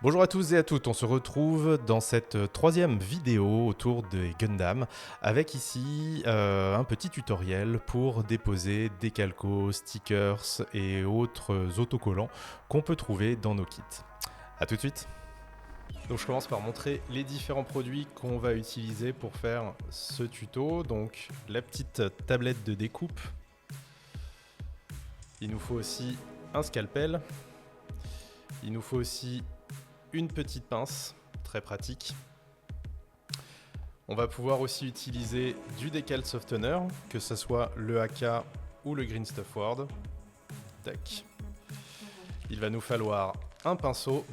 Bonjour à tous et à toutes, on se retrouve dans cette troisième vidéo autour des Gundam avec ici un petit tutoriel pour déposer des calcos, stickers et autres autocollants qu'on peut trouver dans nos kits. A tout de suite. Donc je commence par montrer les différents produits qu'on va utiliser pour faire ce tuto. Donc la petite tablette de découpe. Il nous faut aussi un scalpel. Il nous faut aussi une petite pince, très pratique. On va pouvoir aussi utiliser du décal softener, que ce soit le AK ou le Green Stuff Ward. Tac. Il va nous falloir un pinceau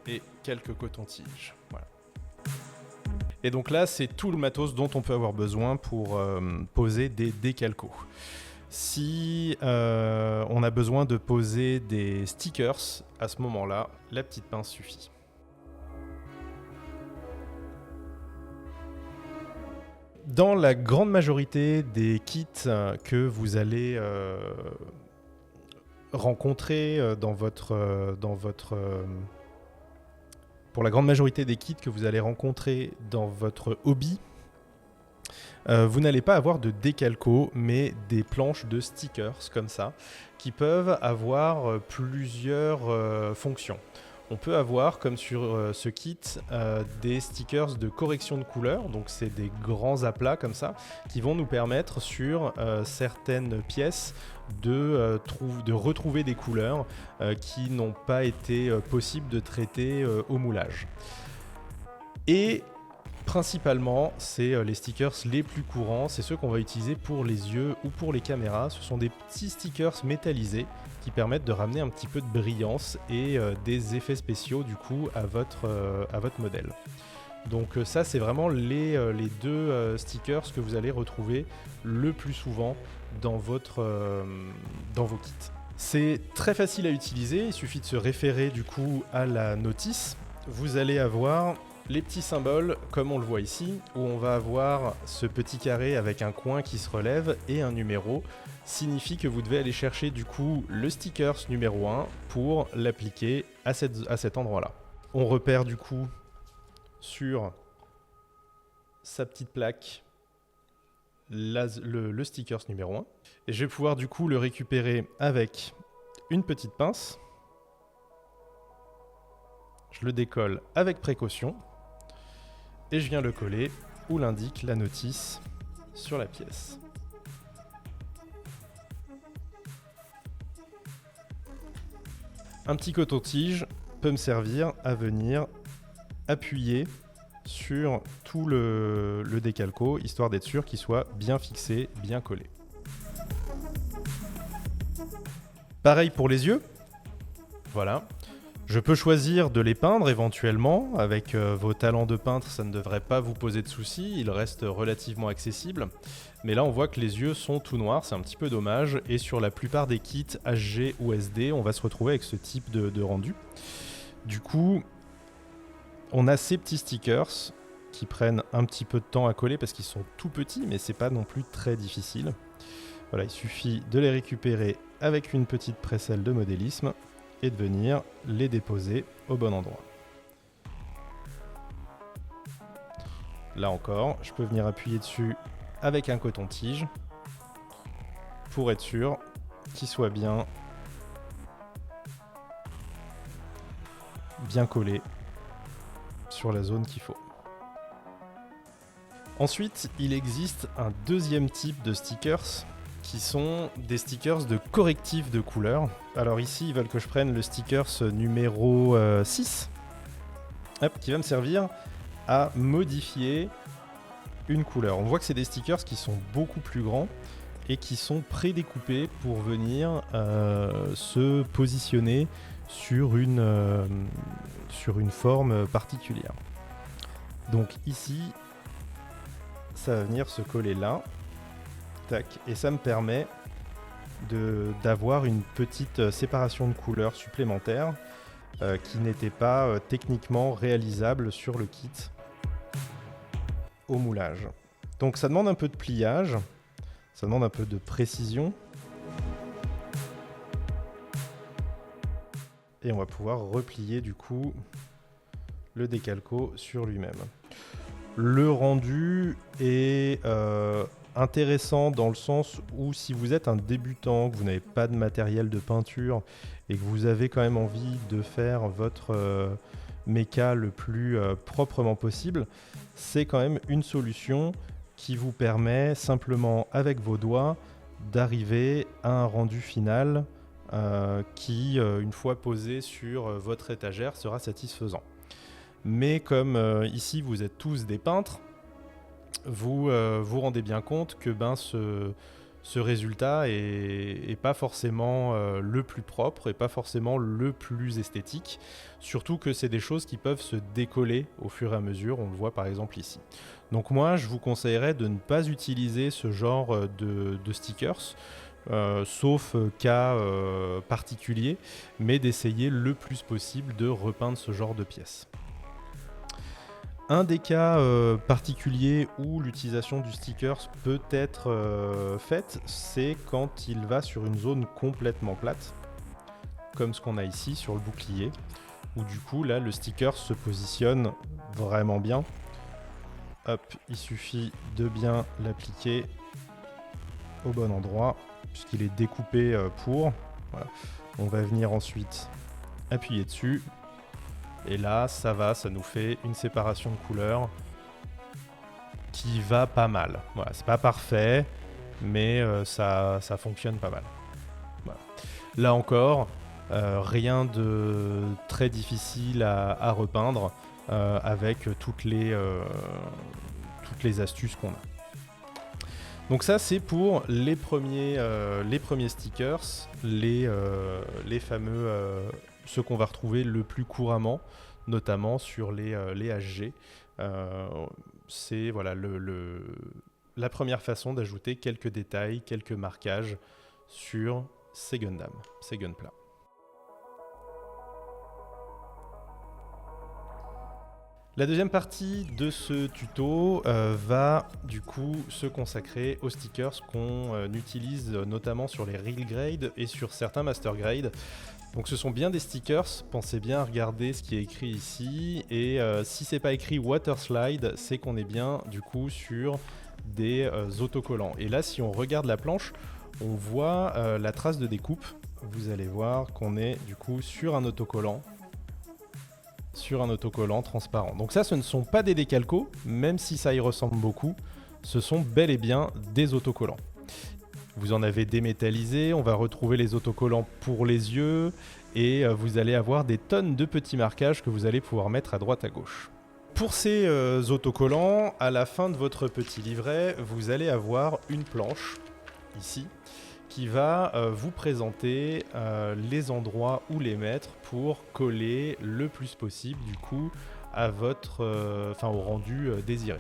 et quelques cotons-tiges. Voilà. Et donc là, c'est tout le matos dont on peut avoir besoin pour poser des décalcos. Si on a besoin de poser des stickers, à ce moment-là, la petite pince suffit. Dans la grande majorité des kits que vous allez rencontrer pour la grande majorité des kits que vous allez rencontrer dans votre hobby, vous n'allez pas avoir de décalco, mais des planches de stickers comme ça, qui peuvent avoir plusieurs fonctions. On peut avoir, comme sur ce kit, des stickers de correction de couleur, donc c'est des grands aplats comme ça, qui vont nous permettre sur certaines pièces de retrouver des couleurs qui n'ont pas été possibles de traiter au moulage. Et principalement, c'est les stickers les plus courants, c'est ceux qu'on va utiliser pour les yeux ou pour les caméras. Ce sont des petits stickers métallisés qui permettent de ramener un petit peu de brillance et des effets spéciaux du coup à votre modèle. Donc ça, c'est vraiment les deux stickers que vous allez retrouver le plus souvent dans vos kits. C'est très facile à utiliser, il suffit de se référer du coup à la notice. Vous allez avoir les petits symboles, comme on le voit ici, où on va avoir ce petit carré avec un coin qui se relève et un numéro, signifie que vous devez aller chercher du coup le stickers numéro 1 pour l'appliquer à cet endroit-là. On repère du coup sur sa petite plaque le stickers numéro 1. Et je vais pouvoir du coup le récupérer avec une petite pince. Je le décolle avec précaution. Et je viens le coller où l'indique la notice sur la pièce. Un petit coton-tige peut me servir à venir appuyer sur tout le décalco, histoire d'être sûr qu'il soit bien fixé, bien collé. Pareil pour les yeux. Voilà. Je peux choisir de les peindre éventuellement. Avec vos talents de peintre, ça ne devrait pas vous poser de soucis. Ils restent relativement accessibles. Mais là, on voit que les yeux sont tout noirs. C'est un petit peu dommage. Et sur la plupart des kits HG ou SD, on va se retrouver avec ce type de rendu. Du coup, on a ces petits stickers qui prennent un petit peu de temps à coller parce qu'ils sont tout petits, mais c'est pas non plus très difficile. Voilà, il suffit de les récupérer avec une petite précelle de modélisme et de venir les déposer au bon endroit. Là encore, je peux venir appuyer dessus avec un coton-tige pour être sûr qu'il soit bien collé sur la zone qu'il faut. Ensuite, il existe un deuxième type de stickers qui sont des stickers de correctif de couleur. Alors ici, ils veulent que je prenne le stickers numéro 6, qui va me servir à modifier une couleur. On voit que c'est des stickers qui sont beaucoup plus grands et qui sont prédécoupés pour venir se positionner sur une forme particulière. Donc ici, ça va venir se coller là. Tac, et ça me permet d'avoir une petite séparation de couleurs supplémentaire qui n'était pas techniquement réalisable sur le kit au moulage. Donc ça demande un peu de pliage, ça demande un peu de précision. et on va pouvoir replier du coup le décalco sur lui-même. Le rendu est intéressant dans le sens où si vous êtes un débutant, que vous n'avez pas de matériel de peinture et que vous avez quand même envie de faire votre méca le plus proprement possible, c'est quand même une solution qui vous permet simplement avec vos doigts d'arriver à un rendu final qui, une fois posé sur votre étagère, sera satisfaisant. Mais comme ici vous êtes tous des peintres, vous vous rendez bien compte que ce résultat est pas forcément le plus propre et pas forcément le plus esthétique, surtout que c'est des choses qui peuvent se décoller au fur et à mesure, on le voit par exemple ici. Donc moi je vous conseillerais de ne pas utiliser ce genre de stickers, sauf cas particulier, mais d'essayer le plus possible de repeindre ce genre de pièces. Un des cas particuliers où l'utilisation du stickers peut être faite, c'est quand il va sur une zone complètement plate, comme ce qu'on a ici sur le bouclier, où du coup là le sticker se positionne vraiment bien. Hop, il suffit de bien l'appliquer au bon endroit, puisqu'il est découpé pour. Voilà. On va venir ensuite appuyer dessus. Et là, ça nous fait une séparation de couleurs qui va pas mal. Voilà, c'est pas parfait, mais ça fonctionne pas mal. Voilà. Là encore, rien de très difficile à repeindre avec toutes les astuces qu'on a. Donc ça, c'est pour les premiers stickers, les fameux... ceux qu'on va retrouver le plus couramment, notamment sur les HG. C'est voilà, la première façon d'ajouter quelques détails, quelques marquages sur ces Gundam, ces Gunpla. La deuxième partie de ce tuto va du coup se consacrer aux stickers qu'on utilise notamment sur les Real Grade et sur certains Master Grade. Donc ce sont bien des stickers, pensez bien à regarder ce qui est écrit ici, et si c'est pas écrit Water Slide, c'est qu'on est bien du coup sur des autocollants. Et là, si on regarde la planche, on voit la trace de découpe. Vous allez voir qu'on est du coup sur un autocollant transparent. Donc ça, ce ne sont pas des décalcos, même si ça y ressemble beaucoup, ce sont bel et bien des autocollants. Vous en avez démétallisé, on va retrouver les autocollants pour les yeux et vous allez avoir des tonnes de petits marquages que vous allez pouvoir mettre à droite à gauche. Pour ces autocollants, à la fin de votre petit livret, vous allez avoir une planche ici qui va vous présenter les endroits où les mettre pour coller le plus possible du coup à au rendu désiré.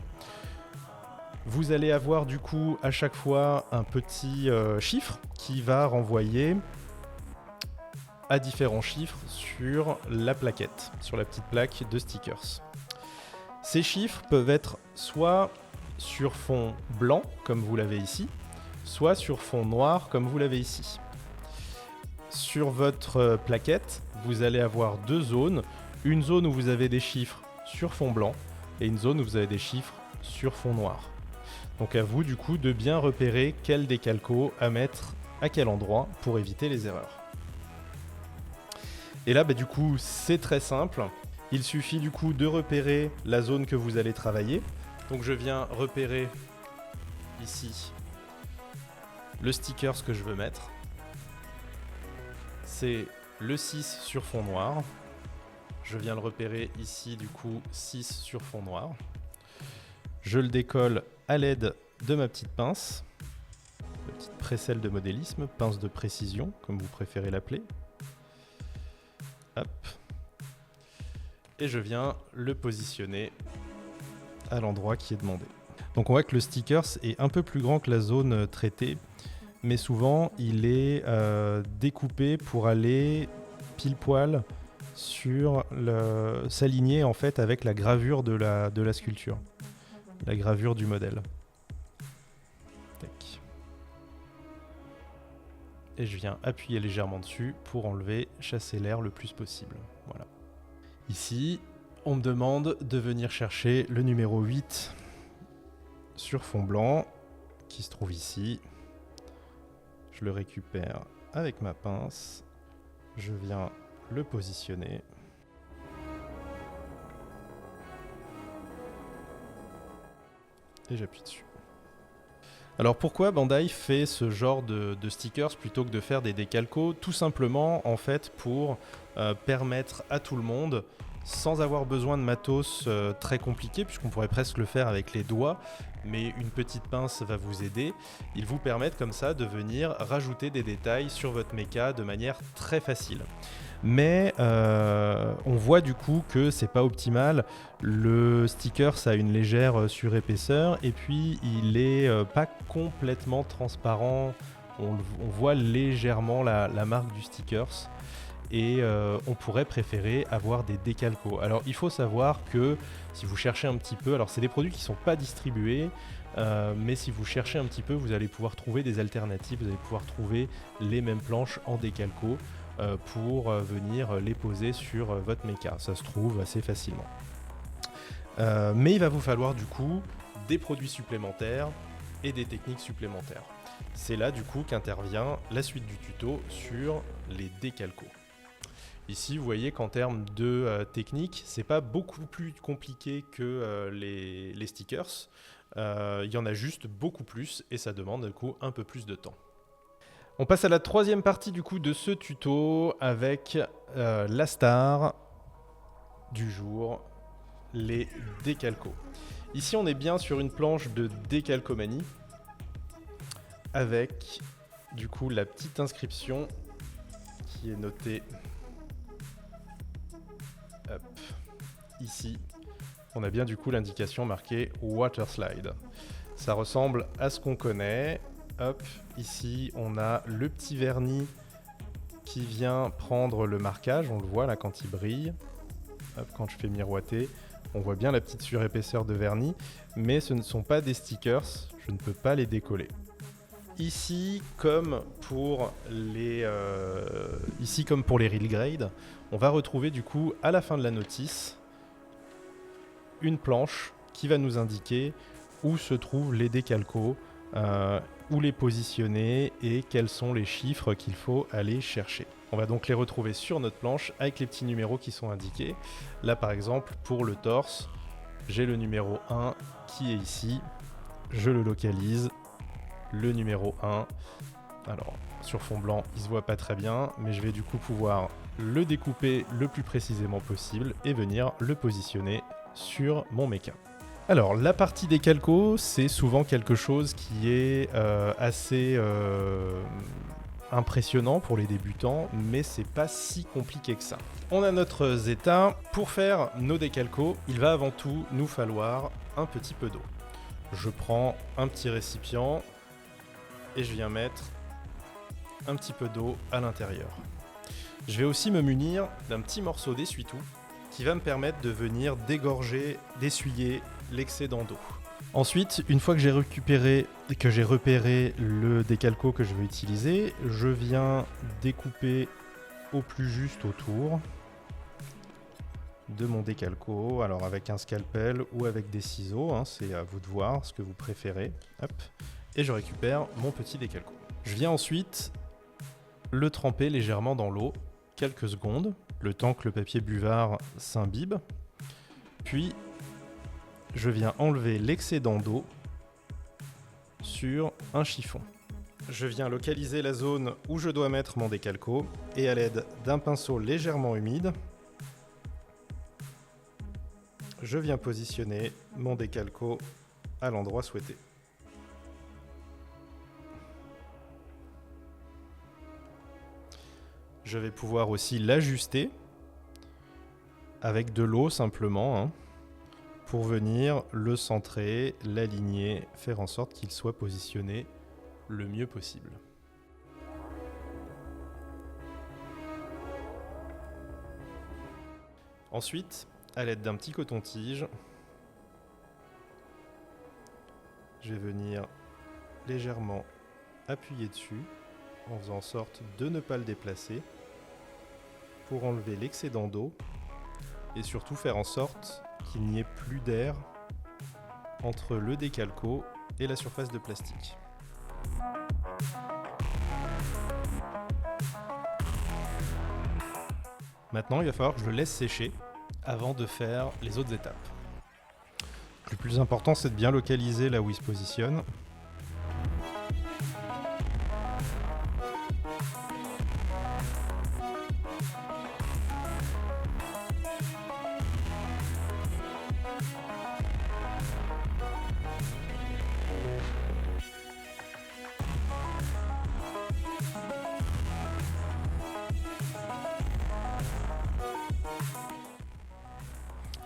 Vous allez avoir du coup à chaque fois un petit chiffre qui va renvoyer à différents chiffres sur la plaquette, sur la petite plaque de stickers. Ces chiffres peuvent être soit sur fond blanc comme vous l'avez ici, soit sur fond noir comme vous l'avez ici. Sur votre plaquette, vous allez avoir deux zones, une zone où vous avez des chiffres sur fond blanc et une zone où vous avez des chiffres sur fond noir. Donc à vous du coup de bien repérer quel décalco à mettre à quel endroit pour éviter les erreurs. Et là du coup c'est très simple, il suffit du coup de repérer la zone que vous allez travailler. Donc je viens repérer ici le sticker que je veux mettre. C'est le 6 sur fond noir. Je viens le repérer ici du coup 6 sur fond noir. Je le décolle à l'aide de ma petite pince, petite précelle de modélisme, pince de précision, comme vous préférez l'appeler. Hop. Et je viens le positionner à l'endroit qui est demandé. Donc on voit que le sticker est un peu plus grand que la zone traitée, mais souvent il est découpé pour aller pile poil sur s'aligner en fait avec la gravure de la sculpture. La gravure du modèle. Tac. et je viens appuyer légèrement dessus pour enlever, chasser l'air le plus possible. Voilà. Ici, on me demande de venir chercher le numéro 8 sur fond blanc, qui se trouve ici. Je le récupère avec ma pince, je viens le positionner. Et j'appuie dessus. Alors pourquoi Bandai fait ce genre de stickers plutôt que de faire des décalcos? Tout simplement en fait pour permettre à tout le monde, sans avoir besoin de matos très compliqué, puisqu'on pourrait presque le faire avec les doigts, mais une petite pince va vous aider. Ils vous permettent comme ça de venir rajouter des détails sur votre mecha de manière très facile. Mais on voit du coup que c'est pas optimal. Le sticker, ça a une légère surépaisseur et puis il est pas complètement transparent. On voit légèrement la marque du stickers et on pourrait préférer avoir des décalcos. Alors il faut savoir que si vous cherchez un petit peu, alors c'est des produits qui sont pas distribués, mais si vous cherchez un petit peu, vous allez pouvoir trouver des alternatives, vous allez pouvoir trouver les mêmes planches en décalco pour venir les poser sur votre mecha. Ça se trouve assez facilement. Mais il va vous falloir du coup des produits supplémentaires et des techniques supplémentaires. C'est là du coup qu'intervient la suite du tuto sur les décalcos. Ici, vous voyez qu'en termes de technique, c'est pas beaucoup plus compliqué que les stickers. Il y en a juste beaucoup plus et ça demande du coup un peu plus de temps. On passe à la troisième partie du coup de ce tuto avec la star du jour, les décalcos. Ici, on est bien sur une planche de décalcomanie avec du coup la petite inscription qui est notée ici. On a bien du coup l'indication marquée Water Slide. Ça ressemble à ce qu'on connaît. Hop, ici on a le petit vernis qui vient prendre le marquage, on le voit là quand il brille. Hop, quand je fais miroiter, on voit bien la petite surépaisseur de vernis, mais ce ne sont pas des stickers, je ne peux pas les décoller. Ici, comme pour les Real Grade, on va retrouver du coup à la fin de la notice une planche qui va nous indiquer où se trouvent les décalcos, où les positionner et quels sont les chiffres qu'il faut aller chercher. On va donc les retrouver sur notre planche avec les petits numéros qui sont indiqués. Là par exemple pour le torse, j'ai le numéro 1 qui est ici, je le localise, le numéro 1. Alors sur fond blanc il se voit pas très bien, mais je vais du coup pouvoir le découper le plus précisément possible et venir le positionner sur mon mecha. Alors, la partie décalco, c'est souvent quelque chose qui est assez impressionnant pour les débutants, mais c'est pas si compliqué que ça. On a notre Zeta. Pour faire nos décalcos, il va avant tout nous falloir un petit peu d'eau. Je prends un petit récipient et je viens mettre un petit peu d'eau à l'intérieur. Je vais aussi me munir d'un petit morceau d'essuie-tout qui va me permettre de venir dégorger, d'essuyer l'excédent d'eau. Ensuite, une fois que j'ai repéré le décalco que je vais utiliser, je viens découper au plus juste autour de mon décalco, alors avec un scalpel ou avec des ciseaux, hein, c'est à vous de voir ce que vous préférez. Hop. Et je récupère mon petit décalco. Je viens ensuite le tremper légèrement dans l'eau, quelques secondes, le temps que le papier buvard s'imbibe, puis je viens enlever l'excédent d'eau sur un chiffon. Je viens localiser la zone où je dois mettre mon décalco et à l'aide d'un pinceau légèrement humide, je viens positionner mon décalco à l'endroit souhaité. Je vais pouvoir aussi l'ajuster avec de l'eau simplement, hein, pour venir le centrer, l'aligner, faire en sorte qu'il soit positionné le mieux possible. Ensuite, à l'aide d'un petit coton-tige, je vais venir légèrement appuyer dessus en faisant en sorte de ne pas le déplacer pour enlever l'excédent d'eau et surtout faire en sorte qu'il n'y ait plus d'air entre le décalco et la surface de plastique. Maintenant, il va falloir que je le laisse sécher avant de faire les autres étapes. Le plus important, c'est de bien localiser là où il se positionne.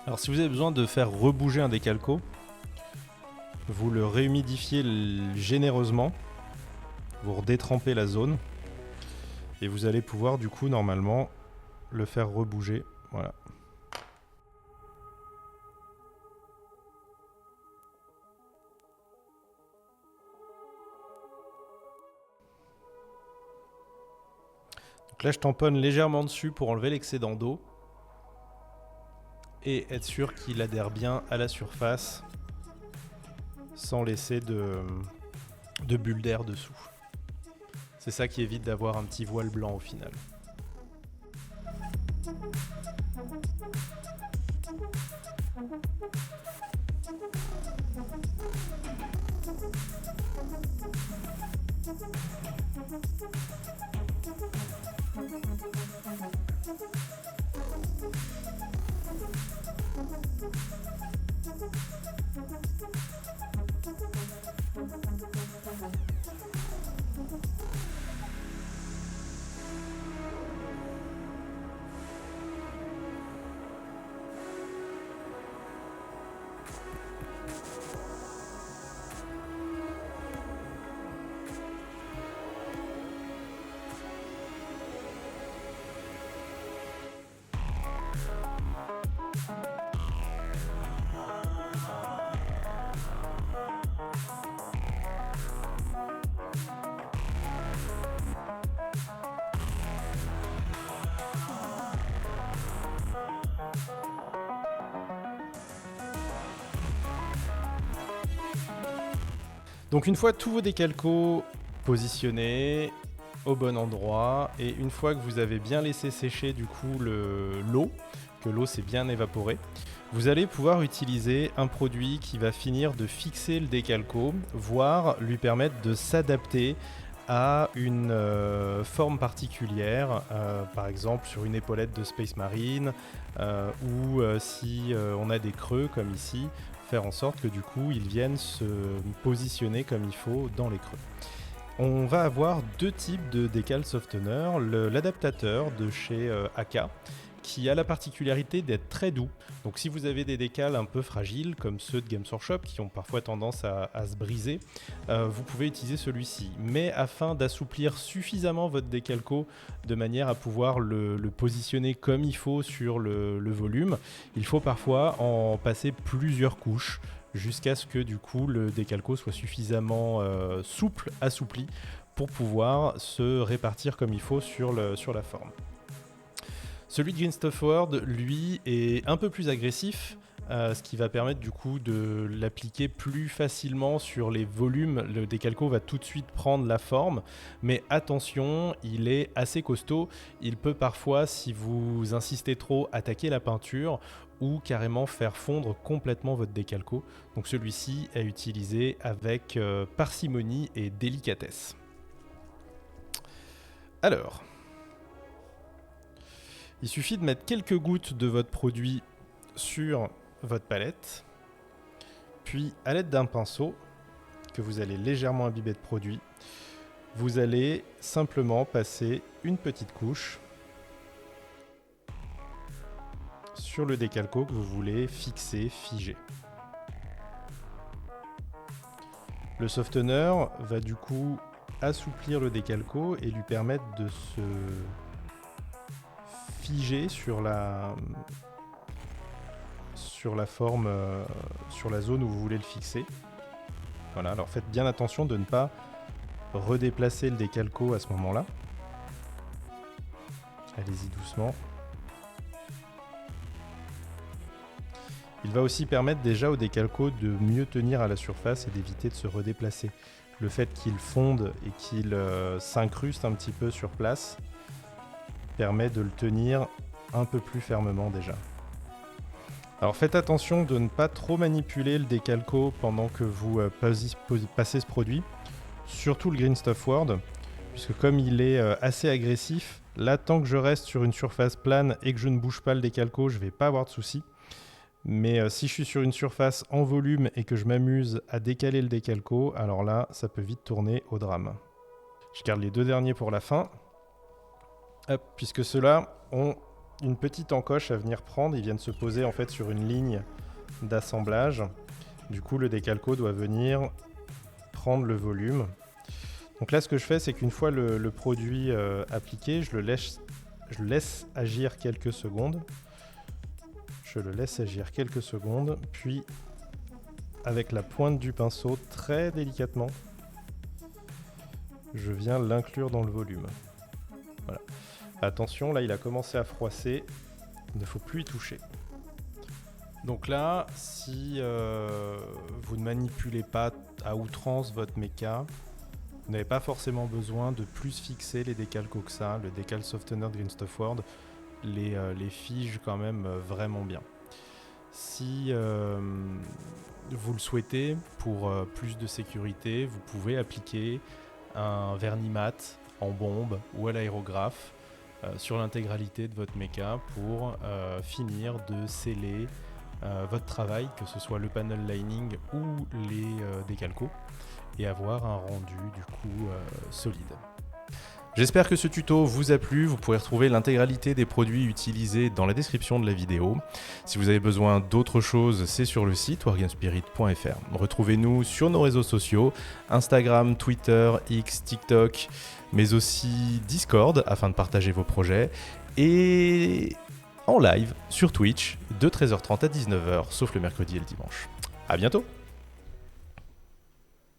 Alors si vous avez besoin de faire rebouger un décalco, vous le réhumidifiez généreusement, vous redétrempez la zone et vous allez pouvoir du coup normalement le faire rebouger. Voilà. Donc là je tamponne légèrement dessus pour enlever l'excédent d'eau et être sûr qu'il adhère bien à la surface sans laisser de bulles d'air dessous. C'est ça qui évite d'avoir un petit voile blanc au final. Donc une fois tous vos décalcos positionnés au bon endroit et une fois que vous avez bien laissé sécher du coup l'eau, que l'eau s'est bien évaporée, vous allez pouvoir utiliser un produit qui va finir de fixer le décalco, voire lui permettre de s'adapter à une forme particulière, par exemple sur une épaulette de Space Marine, ou si on a des creux comme ici, faire en sorte que du coup ils viennent se positionner comme il faut dans les creux. On va avoir deux types de décal softener, l'adaptateur de chez Aka qui a la particularité d'être très doux. Donc si vous avez des décals un peu fragiles comme ceux de Games Workshop qui ont parfois tendance à se briser, vous pouvez utiliser celui-ci. Mais afin d'assouplir suffisamment votre décalco de manière à pouvoir le positionner comme il faut sur le volume, il faut parfois en passer plusieurs couches jusqu'à ce que du coup le décalco soit suffisamment souple, assoupli pour pouvoir se répartir comme il faut sur la forme. Celui de Green Stuff World, lui, est un peu plus agressif, ce qui va permettre du coup de l'appliquer plus facilement sur les volumes. Le décalco va tout de suite prendre la forme, mais attention, il est assez costaud. Il peut parfois, si vous insistez trop, attaquer la peinture ou carrément faire fondre complètement votre décalco. Donc celui-ci est utilisé avec parcimonie et délicatesse. Alors, il suffit de mettre quelques gouttes de votre produit sur votre palette, puis à l'aide d'un pinceau que vous allez légèrement imbiber de produit, vous allez simplement passer une petite couche sur le décalco que vous voulez fixer, figer. Le softener va du coup assouplir le décalco et lui permettre de se figer sur la forme, sur la zone où vous voulez le fixer. Voilà, alors faites bien attention de ne pas redéplacer le décalco à ce moment-là. Allez-y doucement. Il va aussi permettre déjà au décalco de mieux tenir à la surface et d'éviter de se redéplacer. Le fait qu'il fonde et qu'il s'incruste un petit peu sur place permet de le tenir un peu plus fermement déjà. Alors faites attention de ne pas trop manipuler le décalco pendant que vous passez ce produit, surtout le Green Stuff World, puisque comme il est assez agressif, là tant que je reste sur une surface plane et que je ne bouge pas le décalco, je ne vais pas avoir de soucis. Mais si je suis sur une surface en volume et que je m'amuse à décaler le décalco, alors là, ça peut vite tourner au drame. Je garde les 2 derniers pour la fin. Hop, puisque ceux-là ont une petite encoche à venir prendre. Ils viennent se poser en fait sur une ligne d'assemblage. Du coup, le décalco doit venir prendre le volume. Donc là, ce que je fais, c'est qu'une fois le produit appliqué, je le laisse agir quelques secondes. Je le laisse agir quelques secondes, puis avec la pointe du pinceau, très délicatement, je viens l'inclure dans le volume. Voilà. Attention, là il a commencé à froisser, il ne faut plus y toucher. Donc là, si vous ne manipulez pas à outrance votre méca, vous n'avez pas forcément besoin de plus fixer les décalcos que ça. Le décal softener de Green Stuff World les fige quand même vraiment bien. Si vous le souhaitez, pour plus de sécurité, vous pouvez appliquer un vernis mat en bombe ou à l'aérographe sur l'intégralité de votre méca pour finir de sceller votre travail, que ce soit le panel lining ou les décalcos, et avoir un rendu du coup solide. J'espère que ce tuto vous a plu. Vous pourrez retrouver l'intégralité des produits utilisés dans la description de la vidéo. Si vous avez besoin d'autre chose, c'est sur le site wargamespirit.fr. Retrouvez-nous sur nos réseaux sociaux, Instagram, Twitter, X, TikTok, mais aussi Discord afin de partager vos projets, et en live sur Twitch de 13h30 à 19h, sauf le mercredi et le dimanche. À bientôt!